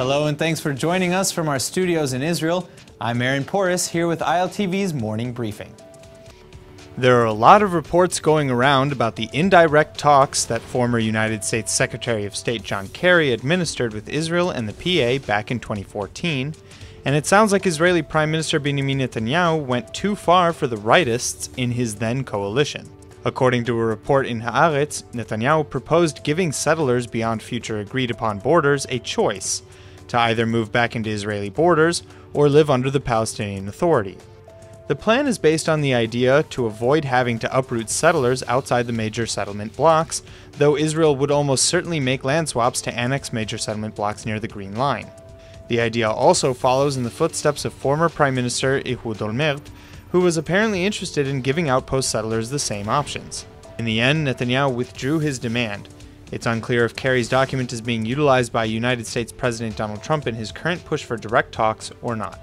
Hello and thanks for joining us from our studios in Israel. I'm Aaron Porras here with ILTV's Morning Briefing. There are a lot of reports going around about the indirect talks that former United States Secretary of State John Kerry administered with Israel and the PA back in 2014, and it sounds like Israeli Prime Minister Benjamin Netanyahu went too far for the rightists in his then coalition. According to a report in Haaretz, Netanyahu proposed giving settlers beyond future agreed-upon borders a choice to either move back into Israeli borders or live under the Palestinian Authority. The plan is based on the idea to avoid having to uproot settlers outside the major settlement blocks, though Israel would almost certainly make land swaps to annex major settlement blocks near the Green Line. The idea also follows in the footsteps of former Prime Minister Ehud Olmert, who was apparently interested in giving outpost settlers the same options. In the end, Netanyahu withdrew his demand. It's unclear if Kerry's document is being utilized by United States President Donald Trump in his current push for direct talks or not.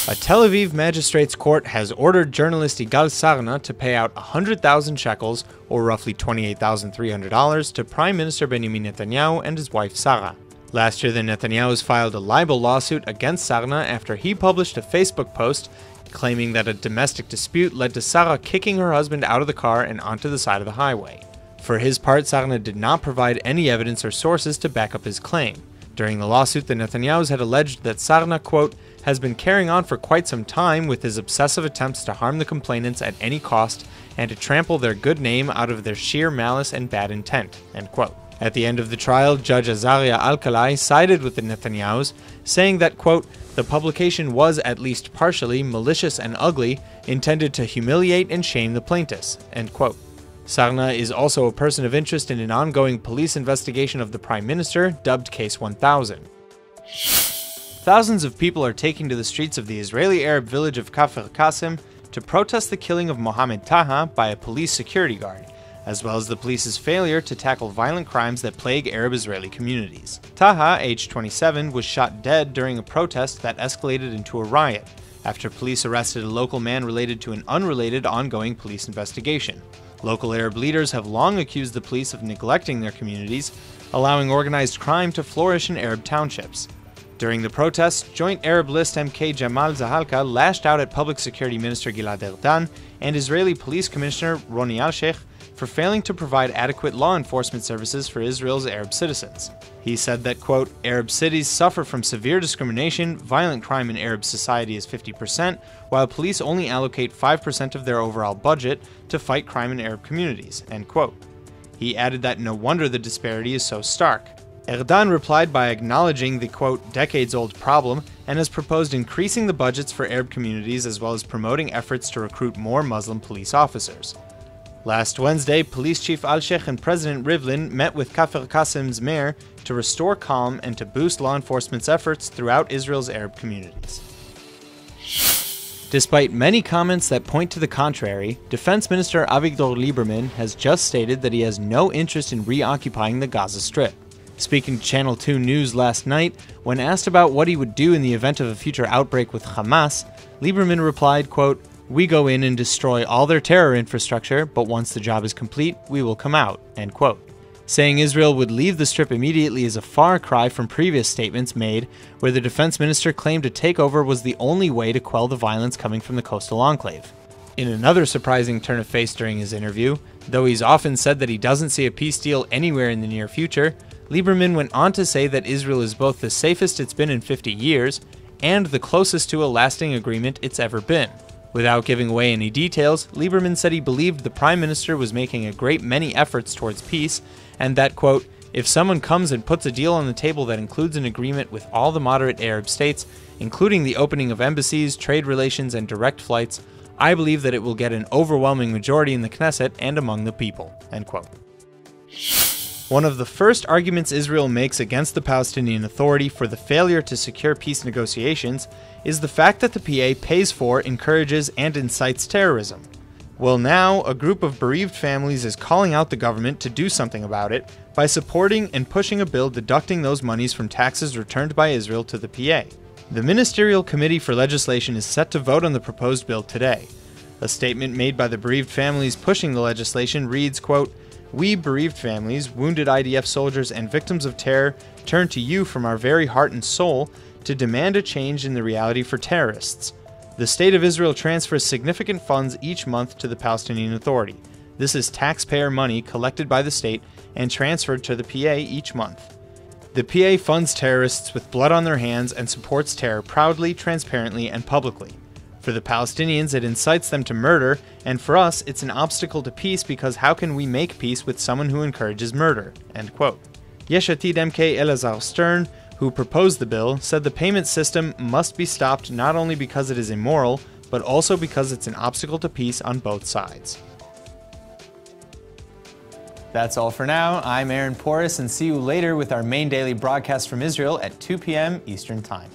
A Tel Aviv magistrate's court has ordered journalist Yigal Sarna to pay out 100,000 shekels, or roughly $28,300, to Prime Minister Benjamin Netanyahu and his wife Sarah. Last year, the Netanyahus filed a libel lawsuit against Sarna after he published a Facebook post claiming that a domestic dispute led to Sarah kicking her husband out of the car and onto the side of the highway. For his part, Sarna did not provide any evidence or sources to back up his claim. During the lawsuit, the Netanyahus had alleged that Sarna, quote, has been carrying on for quite some time with his obsessive attempts to harm the complainants at any cost and to trample their good name out of their sheer malice and bad intent, end quote. At the end of the trial, Judge Azaria Alkalai sided with the Netanyahus, saying that, quote, the publication was at least partially malicious and ugly, intended to humiliate and shame the plaintiffs, end quote. Sarna is also a person of interest in an ongoing police investigation of the Prime Minister, dubbed Case 1000. Thousands of people are taking to the streets of the Israeli Arab village of Kfar Qassem to protest the killing of Mohammed Taha by a police security guard, as well as the police's failure to tackle violent crimes that plague Arab Israeli communities. Taha, aged 27, was shot dead during a protest that escalated into a riot, after police arrested a local man related to an unrelated ongoing police investigation. Local Arab leaders have long accused the police of neglecting their communities, allowing organized crime to flourish in Arab townships. During the protests, Joint Arab List MK Jamal Zahalka lashed out at Public Security Minister Gilad Erdan and Israeli Police Commissioner Roni Alshekh for failing to provide adequate law enforcement services for Israel's Arab citizens. He said that, quote, Arab cities suffer from severe discrimination, violent crime in Arab society is 50%, while police only allocate 5% of their overall budget to fight crime in Arab communities, end quote. He added that no wonder the disparity is so stark. Erdan replied by acknowledging the, quote, decades-old problem and has proposed increasing the budgets for Arab communities as well as promoting efforts to recruit more Muslim police officers. Last Wednesday, Police Chief Alshekh and President Rivlin met with Kfar Qassem's mayor to restore calm and to boost law enforcement's efforts throughout Israel's Arab communities. Despite many comments that point to the contrary, Defense Minister Avigdor Lieberman has just stated that he has no interest in reoccupying the Gaza Strip. Speaking to Channel 2 News last night, when asked about what he would do in the event of a future outbreak with Hamas, Lieberman replied, quote, we go in and destroy all their terror infrastructure, but once the job is complete, we will come out, end quote. Saying Israel would leave the Strip immediately is a far cry from previous statements made where the defense minister claimed a takeover was the only way to quell the violence coming from the coastal enclave. In another surprising turn of face during his interview, though he's often said that he doesn't see a peace deal anywhere in the near future, Lieberman went on to say that Israel is both the safest it's been in 50 years and the closest to a lasting agreement it's ever been. Without giving away any details, Lieberman said he believed the Prime Minister was making a great many efforts towards peace, and that, quote, if someone comes and puts a deal on the table that includes an agreement with all the moderate Arab states, including the opening of embassies, trade relations, and direct flights, I believe that it will get an overwhelming majority in the Knesset and among the people, end quote. One of the first arguments Israel makes against the Palestinian Authority for the failure to secure peace negotiations is the fact that the PA pays for, encourages, and incites terrorism. Well, now, a group of bereaved families is calling out the government to do something about it by supporting and pushing a bill deducting those monies from taxes returned by Israel to the PA. The Ministerial Committee for Legislation is set to vote on the proposed bill today. A statement made by the bereaved families pushing the legislation reads, quote, we bereaved families, wounded IDF soldiers, and victims of terror turn to you from our very heart and soul to demand a change in the reality for terrorists. The State of Israel transfers significant funds each month to the Palestinian Authority. This is taxpayer money collected by the state and transferred to the PA each month. The PA funds terrorists with blood on their hands and supports terror proudly, transparently, and publicly. For the Palestinians, it incites them to murder, and for us, it's an obstacle to peace because how can we make peace with someone who encourages murder?" End quote. Yesh Atid MK Elazar Stern, who proposed the bill, said the payment system must be stopped not only because it is immoral, but also because it's an obstacle to peace on both sides. That's all for now. I'm Aaron Porras, and see you later with our main daily broadcast from Israel at 2 p.m. Eastern Time.